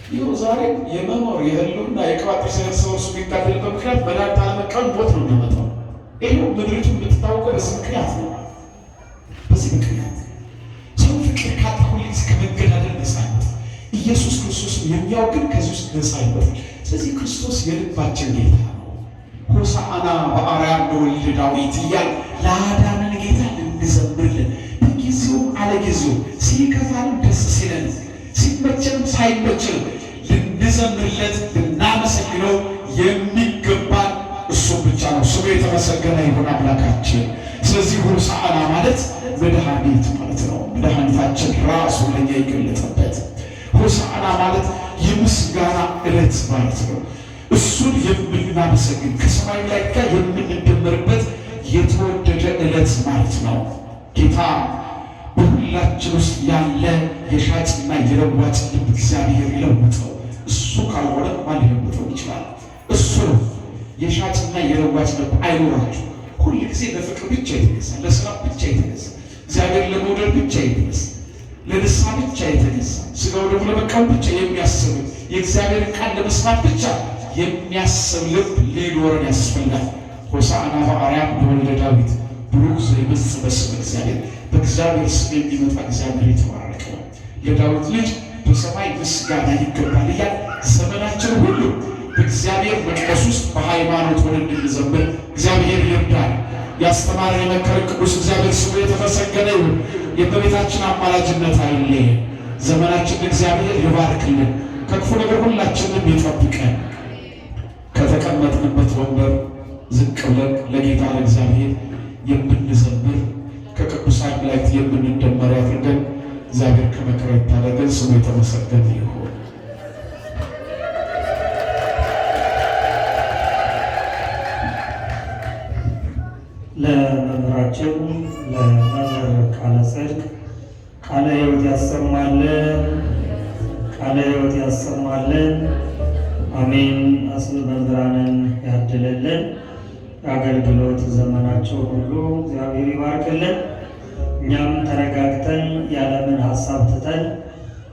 ይኸው ዛሬ የመኖር የህልውና የቅባት ሰበሱ የሚጋደልበት ምክንያት መድኃኒት አለመቀበል ሞት ነው የሚመጣው። ይኸው ምድሪቱ የምትታወቀው በዚህ ምክንያት ነው። በዚህ ምክንያት ሰው ፍቅር ካጣ ሁልጊዜ ከመገዳደል ነፃ ይወጣል። ኢየሱስ ክርስቶስ የሚያውቅ ግን ከዚህ ውስጥ ነፃ ይወጣል። ስለዚህ ክርስቶስ የልባችን ጌታ ነው። ሆሳዕና በአርያም ለወልደ ዳዊት እያል ለአዳነን ጌታ ልንዘምርልን በጊዜውም አለጊዜው ሲከፋንም ደስ ሲለን ሲመቸንም ሳይመቸንም ልንዘምርለት ልናመሰግነው የሚገባን እሱ ብቻ ነው። ስሙ የተመሰገነ ይሁን አምላካችን። ስለዚህ ሆሳዕና ማለት መድኃኒት ማለት ነው። መድኃኒታችን ራሱ ለኛ የገለጠበት ሆሳዕና ማለት የምስጋና ዕለት ማለት ነው። እሱን የምናመሰግን ከሰማይ ላይ ጋር የምንደመርበት የተወደደ ዕለት ማለት ነው። ጌታ በሁላችን ውስጥ ያለ የሻጭና የለዋጭ ልብ እግዚአብሔር ይለውጠው። እሱ ካልሆነ ማን ሊለውጠው ይችላል? እሱ ነው። የሻጭና የለዋጭ ልብ አይኖራችሁ። ሁል ጊዜ ለፍቅር ብቻ የተነሳ፣ ለስራ ብቻ የተነሳ፣ እግዚአብሔር ለመውደድ ብቻ የተነሳ፣ ለንስሐ ብቻ የተነሳ፣ ስጋው ደግሞ ለመቀበል ብቻ የሚያስብ የእግዚአብሔር ቃል ለመስማት ብቻ የሚያስብ ልብ ሊኖረን ያስፈልጋል። ሆሳዕና በአርያም ለወልደ ዳዊት ብሩክ ዘይመጽእ በስመ እግዚአብሔር። በእግዚአብሔር ስም የሚመጣ እግዚአብሔር የተባረከ ነው። የዳዊት ልጅ በሰማይ ምስጋና ይገባል እያል ዘመናችን ሁሉ በእግዚአብሔር መቅደስ ውስጥ በሃይማኖት ሆነን እንድንዘምር እግዚአብሔር ይርዳል። ያስተማረን የመከረን ቅዱስ እግዚአብሔር ስሙ የተመሰገነ ይሁን። የእመቤታችን አማላጅነት አይለየን። ዘመናችን እግዚአብሔር ይባርክልን፣ ከክፉ ነገር ሁላችንም ይጠብቀን። ከተቀመጥንበት ወንበር ዝቅ ብለን ለጌታ ለእግዚአብሔር የምንዘምር ከቅዱሳን መላእክት የምንደመር ያድርገን። እግዚአብሔር ከመከራ ይታደገን። ስሙ የተመሰገነ ይሁን። ለመምህራችን ለመምህር ቃለ ጽድቅ ቃለ ሕይወት ያሰማልን፣ ቃለ ሕይወት ያሰማልን። አሜን። አስብ መምህራንን ያድልልን። የአገልግሎት ዘመናቸው ሁሉ እግዚአብሔር ይባርክልን። እኛም ተረጋግተን ያለምን ሀሳብ ትተን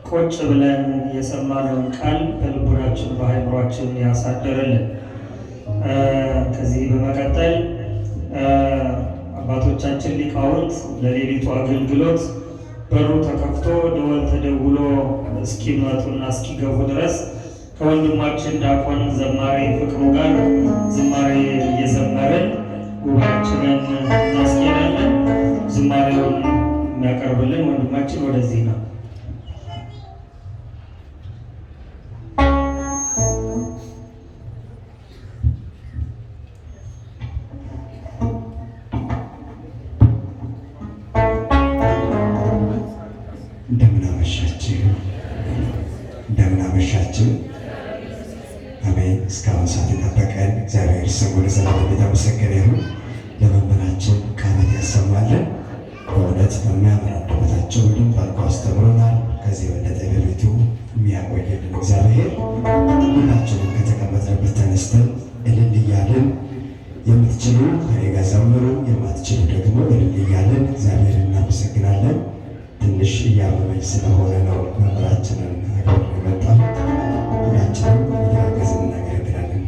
ቁጭ ብለን የሰማነውን ቃል በልቡናችን በአእምሯችን ያሳድርልን። ከዚህ በመቀጠል አባቶቻችን ሊቃውንት ለሌሊቱ አገልግሎት በሩ ተከፍቶ ደወል ተደውሎ እስኪመጡና እስኪገቡ ድረስ ከወንድማችን ዲያቆን ዘማሪ ፍቅሩ ጋር ዝማሬ እየዘመርን ጉባኤያችንን እናስኬዳለን። ዝማሬውን የሚያቀርብልን ወንድማችን ወደዚህ ነው። እንደምናመሻችሁ። አሜን። እስካሁን ሰዓት የጠበቀን እግዚአብሔር ስሙ ለዘላለም የተመሰገነ ይሁን። ለመምህራችን ቃላት ያሰማልን። በእውነት በሚያምር አንደበታቸው በደንብ አድርጎ አስተምሮናል። ከዚህ የበለጠ በቤቱ የሚያቆየልን እግዚአብሔር ሁላችንም ከተቀመጥንበት ተነስተን እልል እያልን የምትችሉ ከኔ ጋር ዘምሩ፣ የማትችሉ ደግሞ እልል እያልን እግዚአብሔር እናመሰግናለን። ትንሽ እያመመኝ ስለሆነ ነው መምህራችንን አገር የመጣ ሁላችንም እያገዝን እናገለግላለን።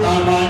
Amen.